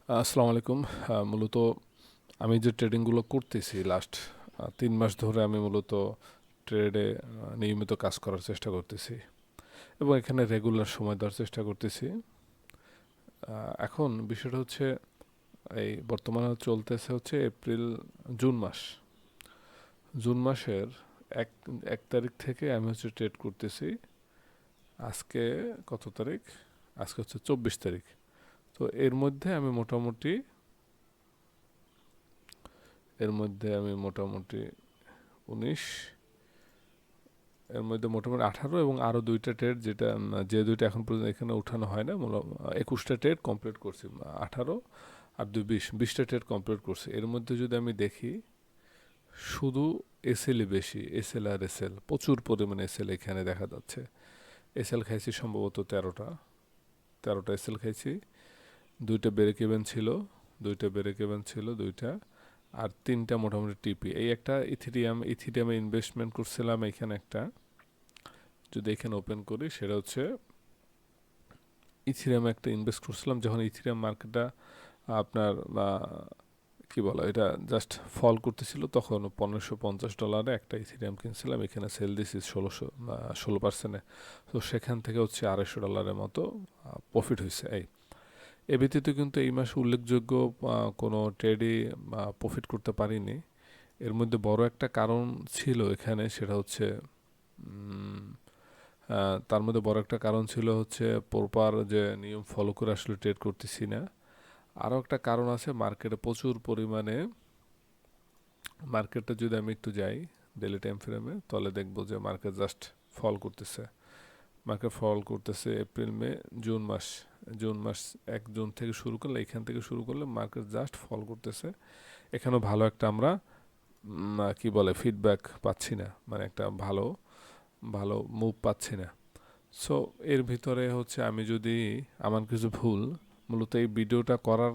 আসসালামু আলাইকুম। মূলত আমি যে ট্রেডিংগুলো করতেছি লাস্ট 3 মাস ধরে আমি মূলত ট্রেডে নিয়মিত কাজ করার চেষ্টা করতেছি এবং এখানে রেগুলার সময় দেওয়ার চেষ্টা করতেছি। এখন বিষয়টা হচ্ছে এই বর্তমানে চলতেছে হচ্ছে জুন মাস। জুন মাসের এক 1 তারিখ থেকে আমি হচ্ছে ট্রেড করতেছি। আজকে কত তারিখ? আজকে হচ্ছে 24 তারিখ। তো এর মধ্যে আমি মোটামুটি 19, এর মধ্যে মোটামুটি 18 এবং আরও দুইটা ট্রেড যে দুইটা এখন পর্যন্ত এখানে উঠানো হয় না, 21টা ট্রেড কমপ্লিট করছি। 18 আর 2 20টা ট্রেড কমপ্লিট করছি। এর মধ্যে যদি আমি দেখি, শুধু এসএলই বেশি, এসএল আর এসএল, প্রচুর পরিমাণে এসএল এখানে দেখা যাচ্ছে। এসএল খাইছি সম্ভবত 13টা এসএল খাইছি। দুইটা আর তিনটা মোটামুটি টিপি। এই একটা ইথিরিয়ামে ইনভেস্টমেন্ট করছিলাম। এখানে একটা যদি এখানে ওপেন করি, সেটা হচ্ছে ইথিরিয়ামে একটা ইনভেস্ট করছিলাম যখন ইথিরিয়াম মার্কেটটা আপনার কি বলো, এটা জাস্ট ফল করতেছিল, তখন $1550 একটা ইথিরিয়াম কিনছিলাম। এখানে সেল দিছি 16%। তো সেখান থেকে হচ্ছে $250 মতো প্রফিট হয়েছে। এ ব্যতীত কিন্তু এই মাসে উল্লেখযোগ্য কোনো ট্রেডই প্রফিট করতে পারিনি। এর মধ্যে বড় একটা কারণ ছিল এখানে, সেটা হচ্ছে তার মধ্যে বড় একটা কারণ ছিল হচ্ছে প্রপার যে নিয়ম ফলো করে আসলে ট্রেড করতেছি না। আরও একটা কারণ আছে, মার্কেটটা যদি আমি একটু যাই ডেলি টাইম ফ্রেমে, তাহলে দেখবো যে মার্কেট জাস্ট ফল করতেছে। এপ্রিল, মে, জুন মাস। জুন মাস 1 জুন থেকে শুরু করলে, এখান থেকে শুরু করলে মার্কেট জাস্ট ফল করতেছে। এখানেও ভালো একটা আমরা কি বলে ফিডব্যাক পাচ্ছি না, মানে একটা ভালো ভালো মুভ পাচ্ছি না। সো এর ভিতরে হচ্ছে আমি যদি আমার কিছু ভুল, মূলত এই ভিডিওটা করার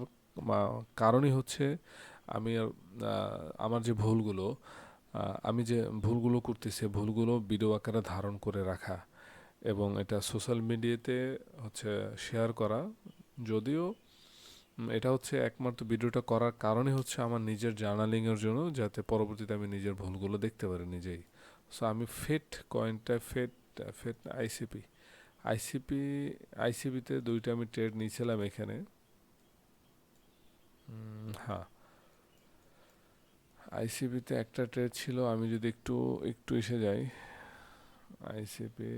কারণই হচ্ছে আমি আমার যে ভুলগুলো, আমি যে ভুলগুলো করতেছি, ভুলগুলো ভিডিও আকারে ধারণ করে রাখা এবং এটা সোশ্যাল মিডিয়াতে হচ্ছে শেয়ার করা। যদিও এটা হচ্ছে একমাত্র ভিডিওটা করার কারণই হচ্ছে আমার নিজের জার্নালিংয়ের জন্য, যাতে পরবর্তীতে আমি নিজের ভুলগুলো দেখতে পারি নিজেই। সো আমি ফেট আইসিপি আইসিপি আইসিপিতে দুইটা আমি ট্রেড নিয়েছিলাম এখানে। হ্যাঁ, আইসিপিতে একটা ট্রেড ছিল। আমি যদি একটু একটু এসে যাই, আইসিপি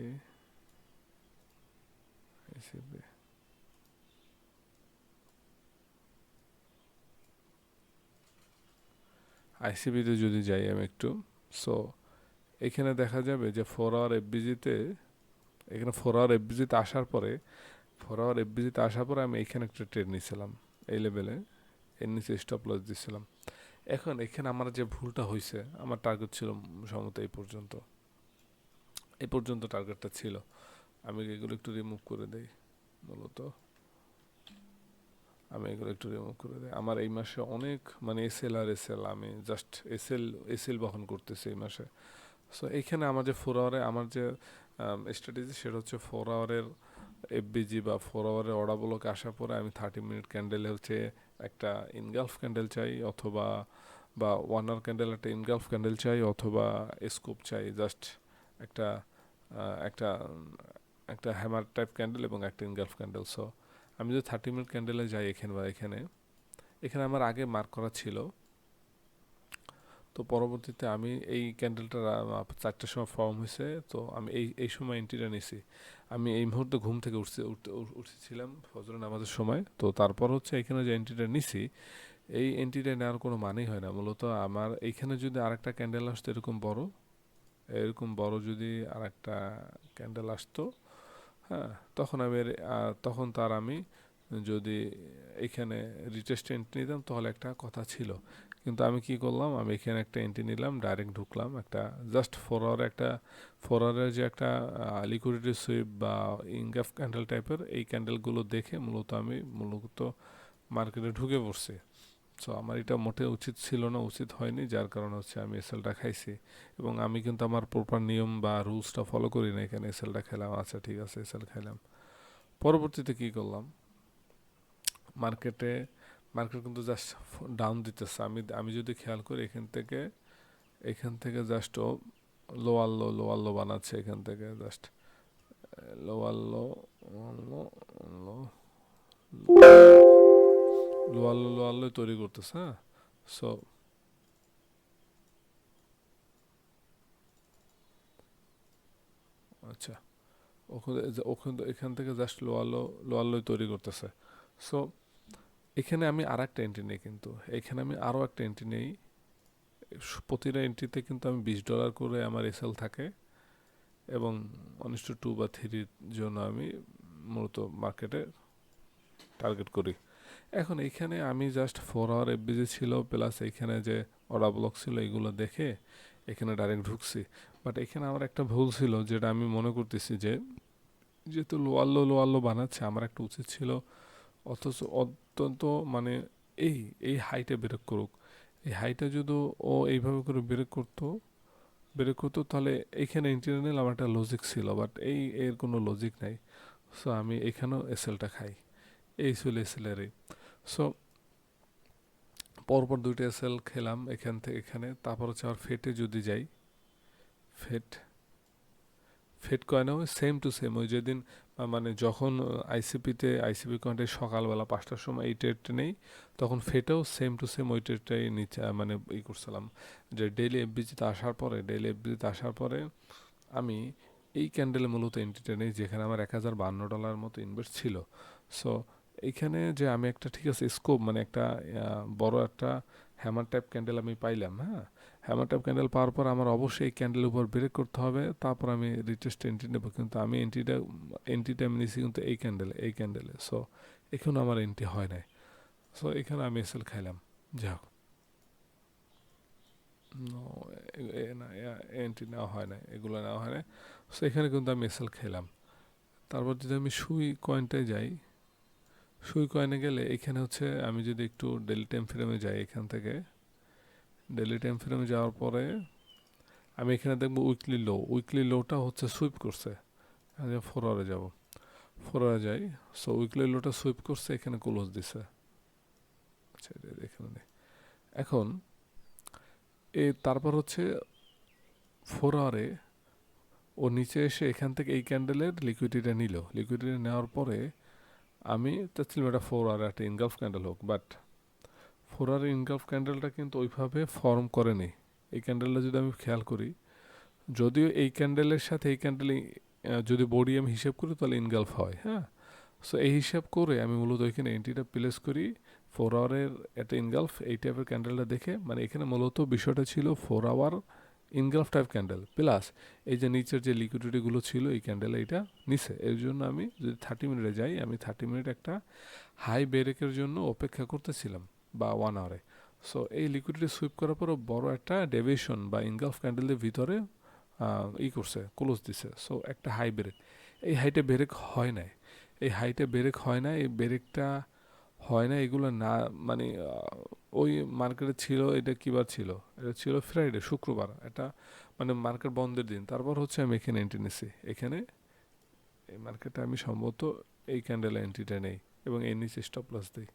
আইসিপি আইসিপিতে যদি যাই আমি একটু, সো এখানে দেখা যাবে যে 4 আওয়ার এফবিজিতে, এখানে 4 আওয়ার এফবিজিতে আসার পরে 4 আওয়ার এফবিজিতে আসার পরে আমি এখানে একটা ট্রেড নিয়েছিলাম এই লেভেলে। এর নিচে স্টপ লস দিয়েছিলাম। এখন এখানে আমার যে ভুলটা হয়েছে, আমার টার্গেট ছিল সম্ভবত এই পর্যন্ত টার্গেটটা ছিল। আমি এগুলো একটু রিমুভ করে দেই। মূলত আমার এই মাসে অনেক মানে এসএল আর এসএল, আমি জাস্ট এসএল বহন করতেছি এই মাসে। সো এইখানে আমার যে 4 আওয়ারে আমার যে স্ট্র্যাটেজি, সেটা হচ্ছে 4 আওয়ারের এফবিজি বা 4 আওয়ারের অর্ডার ব্লকে আসার পরে আমি 30 মিনিট ক্যান্ডেলে হচ্ছে একটা ইনগালফ ক্যান্ডেল চাই, অথবা 1 আওয়ার ক্যান্ডেল একটা ইনগালফ ক্যান্ডেল চাই, অথবা স্কোপ চাই। জাস্ট একটা একটা একটা হ্যামার টাইপ ক্যান্ডেল এবং একটা ইনগালফ ক্যান্ডেল। সো আমি যদি 30 মিনিট ক্যান্ডেলে যাই এখানে এখানে আমার আগে মার্ক করা ছিল। তো পরবর্তীতে আমি এই ক্যান্ডেলটা 4টার সময় ফর্ম হয়েছে, তো আমি এই সময় এন্ট্রিটা নিছি। আমি এই মুহূর্তে ঘুম থেকে উঠেছিলাম ফজর নামাজের সময়। তো তারপর হচ্ছে এখানে যে এন্ট্রিটা নিছি, এই এন্ট্রিটা নেওয়ার কোনো মানেই হয় না। মূলত আমার এইখানে যদি আরেকটা ক্যান্ডেল আসতো এরকম বড় যদি আরেকটা ক্যান্ডেল আসতো, হ্যাঁ, তখন তার আমি যদি এখানে রিটেস্ট এন্ট্রি নিতাম তাহলে একটা কথা ছিল। কিন্তু আমি কি করলাম, আমি এখানে একটা এন্ট্রি নিলাম, ডাইরেক্ট ঢুকলাম একটা জাস্ট 4 আওয়ারের যে একটা লিকুইডিটি সুইপ বা ইনগাফ ক্যান্ডেল টাইপের এই ক্যান্ডেলগুলো দেখে মূলত মার্কেটে ঢুকে পড়ছি। সো আমার এটা মোটে উচিত ছিল না, উচিত হয়নি, যার কারণে হচ্ছে আমি এসএলটা খাইছি। এবং আমি কিন্তু আমার প্রপার নিয়ম বা রুলসটা ফলো করি না, এখানে এসএলটা খেলাম, আচ্ছা ঠিক আছে এসএল খাইলাম। পরবর্তীতে কি করলাম, মার্কেটে মার্কেট কিন্তু জাস্ট ডাউন দিতেছে। আমি যদি খেয়াল করি এখান থেকে জাস্ট ও লোয়ার লো বানাচ্ছে, এখান থেকে জাস্ট লোয়ার লো লো লোয়ার লো তৈরি করতেছে। হ্যাঁ, সো আচ্ছা, এখান থেকে জাস্ট লোয়ার লো তৈরি করতেছে। সো এখানে আমি আর একটা এন্ট্রি নেই, কিন্তু এখানে আমি আরও একটা এন্ট্রি নেই। প্রতিটা এন্ট্রিতে কিন্তু আমি $20 করে আমার এসএল থাকে, এবং 1:2 বা 3 জন্য আমি মূলত মার্কেটে টার্গেট করি। এখন এইখানে আমি জাস্ট 4 আওয়ার এফবিজি ছিল, প্লাস এইখানে যে অর্ডার ব্লক ছিল এগুলো দেখে এখানে ডাইরেক্ট ঢুকছি। বাট এখানে আমার একটা ভুল ছিল, যেটা আমি মনে করতেছি যে যেহেতু লোয়াল্লো বানাচ্ছে, আমার একটা উচিত ছিল অথচ অত্যন্ত মানে এই এই হাইটে ব্রেক করুক। এই হাইটে যদি ও এইভাবে করে ব্রেক করতো তাহলে এইখানে ইন্টারনাল আমার একটা লজিক ছিল, বাট এর কোনো লজিক নাই। সো আমি এখানেও এসএলটা খাই। এই ছিল এসএলেরই। সো পরপর দুইটা এসএল খেলাম এখান থেকে এখানে। তারপর হচ্ছে আর ফেটে যদি যাই, ফেট ফেট কয়েনও সেম টু সেম ওই যেদিন মানে যখন আইসিপি কয়েনটা সকালবেলা 5টার সময় এই ট্রেডটা নেই, তখন ফেটেও সেম টু সেম ওই ট্রেডটাই নিচে মানে করছিলাম। যে ডেইলি এফবিজিতে আসার পরে আমি এই ক্যান্ডেলে মূলত এন্ট্রিটা নেই, যেখানে আমার $1052 মতো ইনভেস্ট ছিল। সো এইখানে যে আমি একটা ঠিক আছে স্কোপ মানে একটা বড় একটা হ্যামার টাইপ ক্যান্ডেল আমি পাইলাম। হ্যাঁ, হ্যামার টাইপ ক্যান্ডেল পাওয়ার পর আমার অবশ্যই এই ক্যান্ডেলের উপর ব্রেক করতে হবে, তারপর আমি রিটেস্ট এন্ট্রি নেবো। কিন্তু আমি এন্ট্রিটা আমি নিছি কিন্তু এই ক্যান্ডেলে। সো এখানে আমার এন্ট্রি হয় নাই। সো এখানে আমি এসএল খাইলাম। যাই হোক, নো, না, এন্ট্রি নেওয়া হয় না, এগুলো নেওয়া হয় না। সো এখানে কিন্তু আমি এসএল খেলাম। তারপর যদি আমি সুই কয়েনটায় যাই, সুই কয়েনে গেলে এখানে হচ্ছে আমি যদি একটু ডেলি টাইম ফ্রেমে যাই, এখান থেকে ডেলি টাইম ফ্রেমে যাওয়ার পরে আমি এখানে দেখবো উইকলি লোটা হচ্ছে সুইপ করছে। আমি 4 আওয়ারে যাব, 4 আওয়ারে যাই। সো উইকলি লোটা সুইপ করছে, এখানে ক্লোজ দিছে। আচ্ছা, এখানে নেই। এখন তারপর হচ্ছে 4 আওয়ারে ও নিচে এসে এখান থেকে এই ক্যান্ডেলের লিকুইডিটি নেওয়ার পরে আমি চাচ্ছিলাম এটা 4 আওয়ার একটা ইনগালফ ক্যান্ডেল হোক, বাট 4 আওয়ার ইনগালফ ক্যান্ডেলটা কিন্তু ওইভাবে ফর্ম করেনি। এই ক্যান্ডেলটা যদি আমি খেয়াল করি, যদিও এই ক্যান্ডেলের সাথে এই ক্যান্ডেল যদি বডি আমি হিসেব করি তাহলে ইনগালফ হয়। হ্যাঁ, সো এই হিসাব করে আমি মূলত এখানে এন্ট্রিটা প্লেস করি 4 আওয়ারের একটা ইনগালফ এই টাইপের ক্যান্ডেলটা দেখে। মানে এখানে মূলত বিষয়টা ছিল 4 hour engulf type candle, plus এই যে নিচের যে লিকুইডিটিগুলো ছিল এই ক্যান্ডেলে এটা নিছে। এর জন্য আমি যদি 30 মিনিটে যাই, আমি 30 মিনিট একটা হাই ব্রেকের জন্য অপেক্ষা করতেছিলাম, বা 1 আওয়ারে। সো এই লিকুইডিটি সুইপ করার পর বড় একটা ডেভিয়েশন বা ইনগালফ ক্যান্ডেলের ভিতরে করছে, ক্লোজ দিছে। সো একটা হাই ব্রেক, এই হাইটে ব্রেক হয় নাই, এই ব্রেকটা হয় না। এগুলো না মানে ওই মার্কেটে ছিল, এটা কিবার ছিল, এটা ছিল ফ্রাইডে, শুক্রবার, এটা মানে মার্কেট বন্ধের দিন। তারপর হচ্ছে আমি এখানে এন্ট্রি নিছি, এখানে এই মার্কেটে আমি সম্ভবত এই ক্যান্ডেলে এন্ট্রিটা নেই এবং এর নিচে স্টপ লস দিই।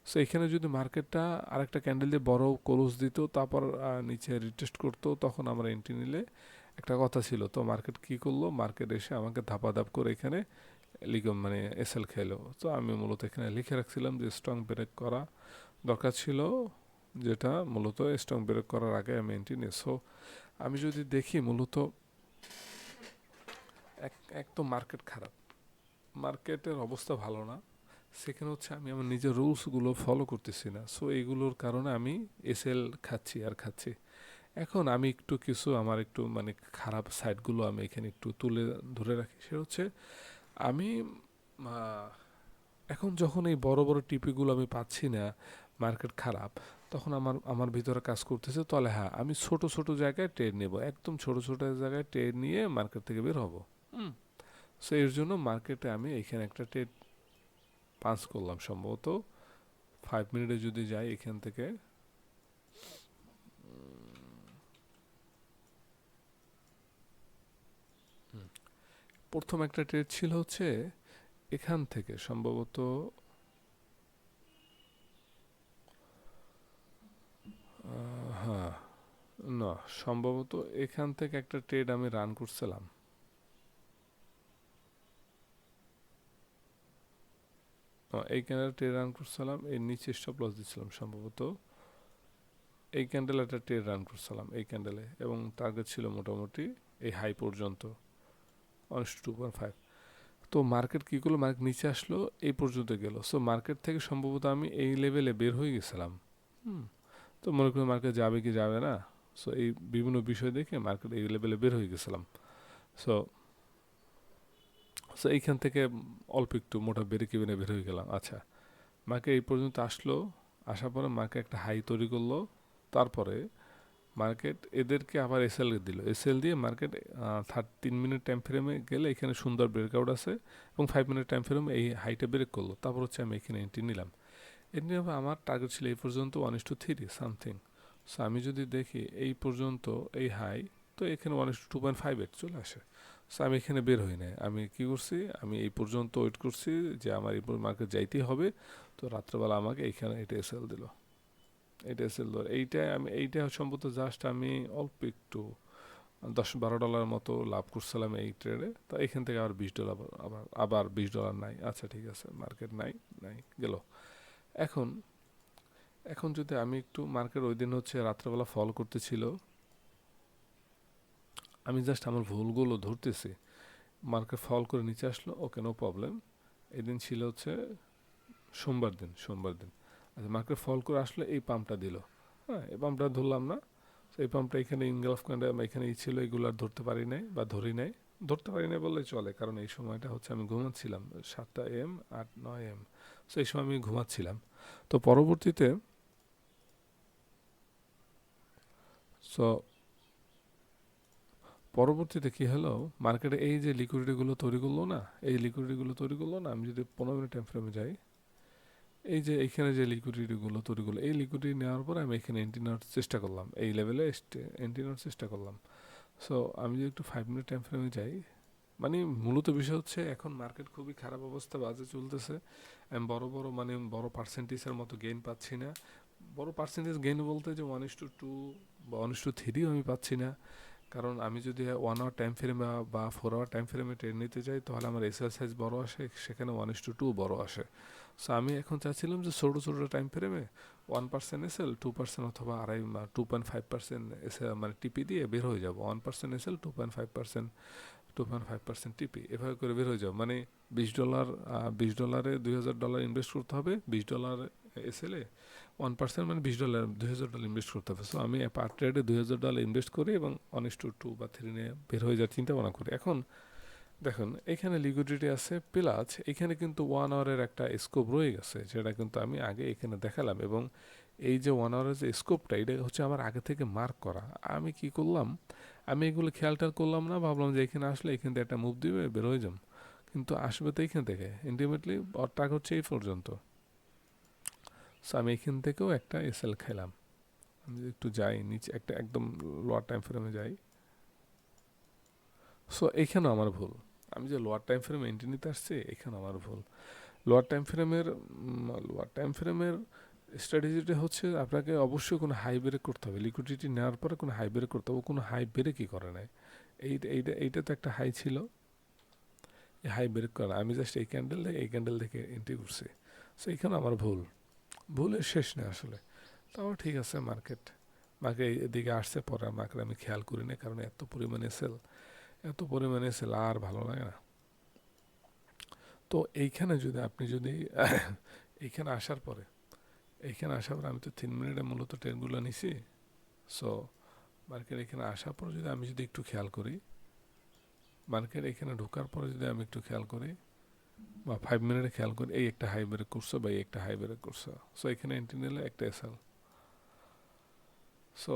সো এখানে যদি মার্কেটটা আরেকটা ক্যান্ডেল দিয়ে বড় ক্লোজ দিত, তারপর নিচে রিটেস্ট করতো, তখন আমরা এন্ট্রি নিলে একটা কথা ছিল। তো মার্কেট কি করলো, মার্কেট এসে আমাকে ধাপাধাপ করে এখানে মানে এসএল খেলো। তো আমি মূলত এখানে লিখে রাখছিলাম যে স্ট্রং ব্রেক করা দরকার ছিল, যেটা মূলত স্ট্রং ব্রেক করার আগে আমি এন্ট্রি নিই। সো আমি যদি দেখি মূলত এক তো মার্কেট খারাপ, মার্কেটের অবস্থা ভালো না, সেখানে হচ্ছে আমি আমার নিজের রুলসগুলো ফলো করতেছি না। সো এইগুলোর কারণে আমি এসএল খাচ্ছি। এখন আমি একটু কিছু আমার একটু মানে খারাপ সাইডগুলো আমি এখানে একটু তুলে ধরে রাখি। সে হচ্ছে আমি এখন যখন এই বড় বড় টিপিগুলো আমি পাচ্ছি না, মার্কেট খারাপ, তখন আমার আমার ভিতরে কাজ করতেছে, তাহলে হ্যাঁ আমি ছোট ছোট জায়গায় ট্রেড নেব, একদম ছোট ছোট জায়গায় ট্রেড নিয়ে মার্কেট থেকে বের হব। হুম, সো এর জন্য মার্কেটে আমি এখানে একটা ট্রেড পাস করলাম সম্ভবত 5 মিনিটে যদি যাই এখান থেকে। প্রথম একটা ট্রেড ছিল হচ্ছে এখান থেকে সম্ভবত সম্ভবত এখান থেকে একটা ট্রেড আমি রান করছিলাম। এইখানে ট্রেড রান করছিলাম, এর নিচে স্টপ লস দিচ্ছিলাম সম্ভবত। এই ক্যান্ডেলে একটা ট্রেড রান করছিলাম এই ক্যান্ডেলে, এবং টার্গেট ছিল মোটামুটি এই হাই পর্যন্ত 1:2.5। তো মার্কেট কী করলো, মার্কেট নিচে আসলো, এই পর্যন্ত গেল। সো মার্কেট থেকে সম্ভবত আমি এই লেভেলে বের হয়ে গেছিলাম। হুম। তো মনে করি মার্কেট যাবে কি যাবে না, সো এই বিভিন্ন বিষয় দেখে মার্কেট এই লেভেলে বের হয়ে গেছিলাম। সো সো এইখান থেকে অল্প একটু মোটা বেড়ে কিনে বের হয়ে গেলাম। আচ্ছা, মার্কেট এই পর্যন্ত আসলো, আসার পরে মার্কেট একটা হাই তৈরি করলো। তারপরে মার্কেট এদেরকে আবার এসএল দিল, এসএল দিয়ে মার্কেট 3 মিনিট টাইম ফ্রেমে গেলে এখানে সুন্দর ব্রেকআউট আছে, এবং 5 মিনিট টাইম ফ্রেমে এই হাইটা ব্রেক করলো। তারপর হচ্ছে আমি এখানে এন্ট্রি নিলাম। এমনি আমার টার্গেট ছিল এই পর্যন্ত 1:3 সামথিং। সো আমি যদি দেখি এই পর্যন্ত এই হাই, তো এখানে 1:2.58 চলে আসে। সো আমি এখানে বের হই নাই, আমি কি করছি, আমি এই পর্যন্ত ওয়েট করছি যে আমার এই মার্কেট যাইতেই হবে। তো রাত্রেবেলা আমাকে এইখানে এটা এসএল দিল, এটা এসএল দিল। এইটা সম্ভবত জাস্ট আমি অল্প একটু $10-12 মতো লাভ করছিলাম এই ট্রেডে। তো এখান থেকে আবার $20, আবার $20 নাই। আচ্ছা ঠিক আছে, মার্কেট নাই, নাই গেল। এখন এখন যদি আমি একটু, মার্কেট ওই দিন হচ্ছে রাত্রেবেলা ফল করতেছিল, আমি জাস্ট আমার ভুলগুলো ধরতেছি। মার্কেট ফল করে নিচে আসলো, ওকে নো প্রবলেম। এদিন ছিল হচ্ছে সোমবার দিন। আচ্ছা, মার্কেট ফল করে আসলো, এই পাম্পটা দিল। হ্যাঁ, এই পাম্পটা ধরলাম না। এই পাম্পটা এখানে ইনগালফ কান্ডে এখানে ছিল, এগুলো আর ধরতে পারি নাই বা ধরি নাই। ধরতে পারি নাই বললে চলে, কারণ এই সময়টা হচ্ছে আমি ঘুমাচ্ছিলাম 7টা AM 8-9 AM। সো এই সময় আমি ঘুমাচ্ছিলাম। তো সো পরবর্তীতে কি হলো, মার্কেটে এই যে লিকুইডিটিগুলো তৈরি করলো না, এই লিকুইডিটিগুলো তৈরি করলো না, আমি যদি 15 মিনিট টাইম ফ্রেমে যাই, এই যে এইখানে যে লিকুইডিটিগুলো তৈরি করলো, এই লিকুইডিটি নেওয়ার পর আমি এখানে এন্ট্রি নেওয়ার চেষ্টা করলাম, এই লেভেলে এন্ট্রি নেওয়ার চেষ্টা করলাম। সো আমি যদি একটু 5 মিনিট টাইম ফ্রেমে যাই, মানে মূলত বিষয় হচ্ছে এখন মার্কেট খুবই খারাপ অবস্থা, বাজে চলতেছে। আমি বড় পার্সেন্টেজের মতো গেইন পাচ্ছি না। বড় পার্সেন্টেজ গেইন বলতে যে 1:2 বা 1:3 আমি পাচ্ছি না। কারণ আমি যদি 1 আওয়ার টাইম ফ্রেমে বা 4 আওয়ার টাইম ফ্রেমে ট্রেড নিতে যাই, তাহলে আমার এসএল সাইজ বড় আসে, সেখানে 1:2 বড় আসে। সো আমি এখন চাচ্ছিলাম যে ছোটো ছোটো টাইম ফ্রেমে 1% এসএল, 2% অথবা 2.5% এসএল মানে টিপি দিয়ে বের হয়ে যাবো। 1% এসএল, 2.5% টিপি, এভাবে করে বের হয়ে যাবো। মানে $20, $20 $2,000 ইনভেস্ট করতে হবে। $20 এসএলে 1% মানে $20, $2,000 ইনভেস্ট করতে হবে। সো আমি পার ট্রেডে $2,000 ইনভেস্ট করি এবং 1:2 বা 3 নিয়ে বের হয়ে যাওয়ার চিন্তা ভাবনা করি। এখন দেখুন, এখানে লিকুইডিটি আছে, প্লাস এখানে কিন্তু 1 আওয়ারের একটা স্কোপ রয়ে গেছে, যেটা কিন্তু আমি আগে এখানে দেখালাম। এবং এই যে 1 আওয়ারের যে স্কোপটা, এটা হচ্ছে আমার আগে থেকে মার্ক করা। আমি কি করলাম, আমি এগুলো খেয়ালটা করলাম না, ভাবলাম যে এখানে আসলে এখান থেকে একটা মুভ দিবে, বের হয়ে যাম। কিন্তু আসবে তো এইখান থেকে, ইন্টিমেটলি টাক হচ্ছে এই পর্যন্ত। সো আমি এখান থেকেও একটা এসএল খেলাম। আমি যদি একটু যাই নিচে, একটা একদম লোয়ার টাইম ফ্রেমে যাই, সো এইখানেও আমার ভুল। আমি যে লোয়ার টাইম ফ্রেমে এন্ট্রি নিতে আসছি, এখানে আমার ভুল। লোয়ার টাইম ফ্রেমের স্ট্র্যাটেজিটা হচ্ছে আপনাকে অবশ্যই কোনো হাই ব্রেক করতে হবে। লিকুইডিটি নেওয়ার পরে কোনো হাই ব্রেক করতে হবে। কোনো হাই ব্রেকই করে নাই। এইটা তো একটা হাই ছিল, এই হাই ব্রেক করা, আমি জাস্ট এই ক্যান্ডেল থেকে এন্ট্রি করছি। সো এইখানে আমার ভুলের শেষ নেই আসলে। তাও ঠিক আছে, মার্কেট এদিকে আসছে, পরে মার্কেট আমি খেয়াল করি না, কারণ এত পরিমাণে সেল আর ভালো লাগে না। তো এইখানে আপনি যদি এইখানে আসার পরে আমি তো 3 মিনিটে মূলত ট্রেনগুলো নিছি। সো মার্কেট এখানে আসার পর আমি যদি একটু খেয়াল করি, মার্কেট এখানে ঢোকার পরে যদি আমি একটু খেয়াল করি বা 5 মিনিটে খেয়াল করি, এই একটা হাই ব্রেক করছে বা এই একটা হাই ব্রেক করছে। সো এখানে এন্ট্রি নিলে একটা এসএল। সো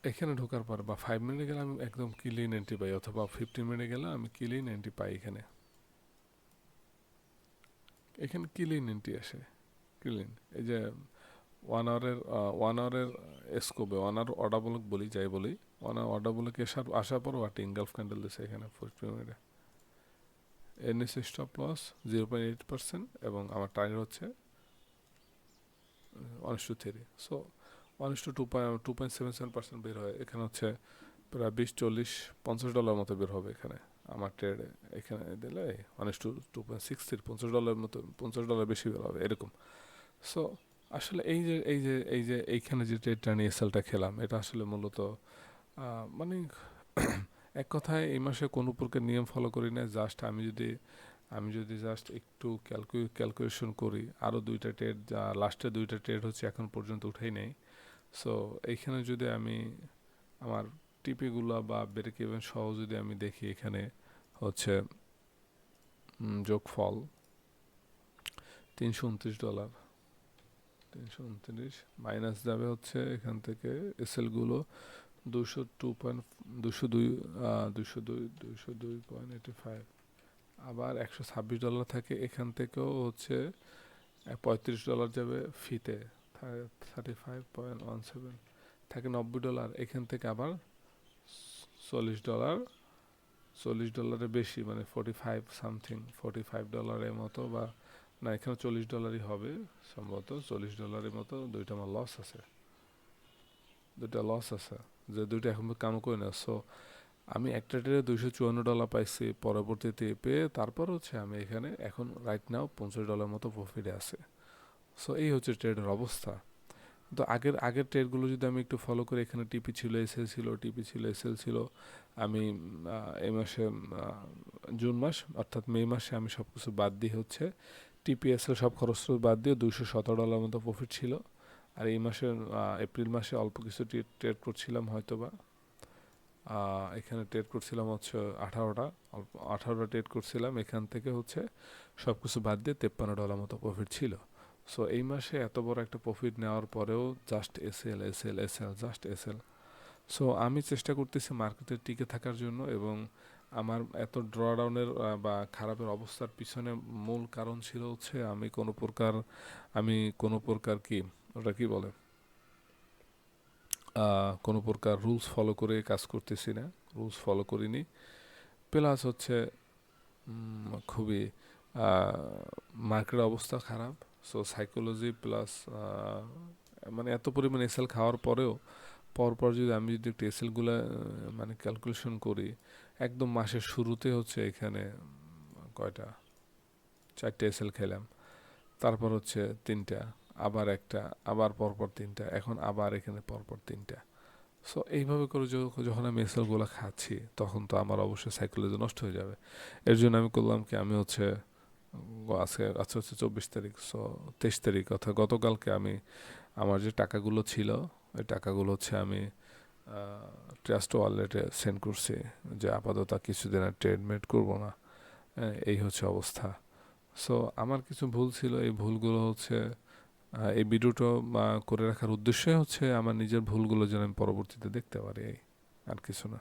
এখানে ঢোকার পর বা 5 মিনিটে গেলে আমি একদম ক্লিন এন্ট্রি পাই, অথবা 15 মিনিটে গেলে আমি ক্লিন এন্ট্রি পাই। এখানে ক্লিন এন্ট্রি আসে, ক্লিন। এই যে 1 আওয়ারের স্কোপে 1 আওয়ার অর্ডার ব্লক বলি, যাই বলি, 1 আওয়ার অর্ডার ব্লকে আসার পর একটা ইনগালফ ক্যান্ডেল দিচ্ছে এখানে 15 মিনিটে। এর নিচে স্টপ লস 0.8%, এবং আমার টার্গেট হচ্ছে 1:3। সো 1:2.77% বের হয় এখানে হচ্ছে প্রায় 20, 40, 50 ডলার মতো বের হবে এখানে আমার ট্রেডে। এখানে দিলে 1:2.60 $50 মতো, $50 বেশি বের হবে এরকম। সো আসলে এই যে এইখানে যে ট্রেডটা নিয়ে এসএলটা খেলাম, এটা আসলে মূলত মানে এক কথায় এই মাসে কোনো প্রকার নিয়ম ফলো করি না। জাস্ট আমি যদি জাস্ট একটু ক্যালকুলেশন করি, আরও দুইটা ট্রেড, যা লাস্টের দুইটা ট্রেড হচ্ছে এখন পর্যন্ত উঠেই নেই। সো এইখানে যদি আমি আমার টিপিগুলো বা ব্রেক ইভেন সহ যদি আমি দেখি, এখানে হচ্ছে যোগফল $329, 329 মাইনাস যাবে হচ্ছে এখান থেকে এসএলগুলো 202.85, আবার $126 থাকে এখান থেকেও হচ্ছে $35 যাবে ফিতে, 35.17 থাকে $90, এখান থেকে আবার $40, $40 বেশি, মানে 45 সামথিং, $45 মতো, বা না এখানে $40 হবে সম্ভবত, $40 মতো দুইটা আমার লস আছে, দুইটা লস আছে, যে দুইটা এখন কাম করে না। সো আমি একটা ট্রেডে $254 পাইছি, পরবর্তীতে পেয়ে তারপর হচ্ছে আমি এখানে এখন রাইট নাও $50 মতো প্রফিটে আছে। সো এই হচ্ছে ট্রেডের অবস্থা। তো আগের আগের ট্রেডগুলো যদি আমি একটু ফলো করি, এখানে টিপি ছিল, এসএল ছিল, টিপি ছিল, এসএল ছিল। আমি এই মাসে জুন মাস অর্থাৎ মে মাসে আমি সব কিছু বাদ দিয়ে হচ্ছে টিপি এসএল সব খরচ বাদ দিয়ে $217 মতো প্রফিট ছিল। আর এই মাসে এপ্রিল মাসে অল্প কিছু ট্রেড করছিলাম হয়তোবা, এখানে ট্রেড করছিলাম হচ্ছে 18টা, অল্প 18টা ট্রেড করছিলাম, এখান থেকে হচ্ছে সব কিছু বাদ দিয়ে $53 মতো প্রফিট ছিল। সো এই মাসে এত বড় একটা প্রফিট নেওয়ার পরেও just SL SL SL, just SL. So আমি চেষ্টা করতেছি মার্কেটে টিকে থাকার জন্য, এবং আমার এত ড্রডাউনের বা খারাপের অবস্থার পিছনে মূল কারণ ছিল হচ্ছে আমি কোনো প্রকার কি ওটা কি বলে কোনো প্রকার রুলস ফলো করে কাজ করতেছি না, রুলস ফলো করিনি। প্লাস হচ্ছে খুবই মার্কেটের অবস্থা খারাপ। সো সাইকোলজি প্লাস মানে এত পরিমাণ এসএল খাওয়ার পরেও পরপর আমি যদি একটু এসএলগুলো মানে ক্যালকুলেশন করি, একদম মাসের শুরুতে হচ্ছে এখানে কয়টা, 4টে এসএল খেলাম, তারপর হচ্ছে 3টা, আবার একটা, আবার পরপর 3টা, এখন আবার এখানে পরপর 3টা। সো এইভাবে করে যখন আমি এসএলগুলো খাচ্ছি, তখন তো আমার অবশ্যই সাইকোলজি নষ্ট হয়ে যাবে। এর জন্য আমি করলাম কি, আমি হচ্ছে আজকে হচ্ছে 24 তারিখ, সো 23 তারিখ অর্থাৎ গতকালকে আমি আমার যে টাকাগুলো ছিল, ওই টাকাগুলো হচ্ছে আমি ট্রাস্ট ওয়ালেটে সেন্ড করছি, যে আপাতত কিছুদিন আর ট্রেড মেড করবো না। এই হচ্ছে অবস্থা। সো আমার কিছু ভুল ছিল, এই ভুলগুলো হচ্ছে এই ভিডিওটা করে রাখার উদ্দেশ্যই হচ্ছে আমার নিজের ভুলগুলো যেন আমি পরবর্তীতে দেখতে পারি, আর কিছু না।